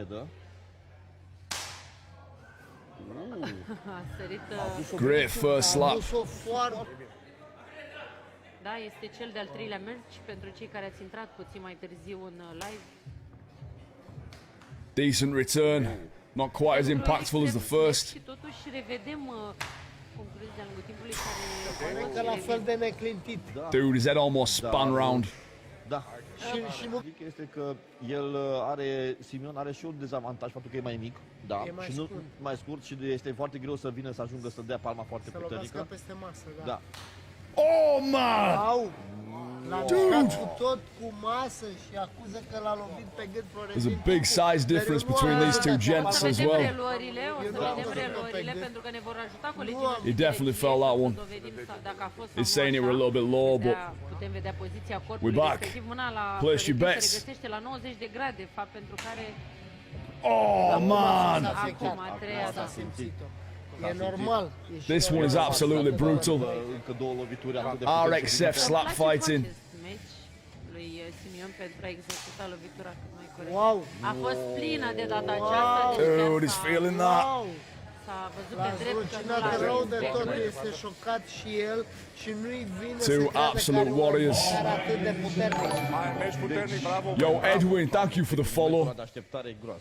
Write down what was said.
tare dă. A sărit, Great first slap. A dus-o foarte... da, este cel de-al treilea meci pentru cei care ați intrat puțin mai târziu în live. Decent return. Not quite as impactful as the first. Și totuși revedem concluzia de-a lungul timpului care... Cred că la fel de neclintit. Dude, his head almost spun round. Da. Și nu... Zic este că el are, Simeon are și un dezavantaj, faptul că e mai mic, da, E mai și nu scurt. mai scurt și este foarte greu să vină să ajungă să dea palma foarte Să lovească puternică. peste masă, da. Da. Oh, man! Au! L-a mișcat cu tot cu masă și acuză că l-a lovit pe gât Florentin. There's a big size difference between these two gents Să as vedem well. reluările, o să Eu nu am vedem văzut-o reluările pe pentru că ne vor ajuta colegii Nu am- noștri He de definitely regie felt that să one. dovedim dacă a fost sau He's nu saying it așa. were a little bit low, but Putem vedea poziția corpului we're back. respectiv, mâna la Place your Florentin bets. se regăsește la 90 de grade, fapt pentru care oh, man! S-a afectat. Acum, a treia, S-a da. simțit-o. E normal. E și This one is normal. absolutely brutal. Încă două lovituri atât de puternice. RXF slap fighting. Meci lui Simeon pentru a executa lovitura cât mai corect. Wow! A fost plină de data aceasta, deci chiar Dude, he's s-a- feeling that. Wow! s-a văzut L-a pe drept că nu zrucinat l-a rău de respectat. tot, este șocat și el și nu-i vine Two să creadă absolute că are un warriors. adversar atât de puternic. Meci puternic, bravo. Yo, Edwin, thank you for the follow. De așteptare groasă.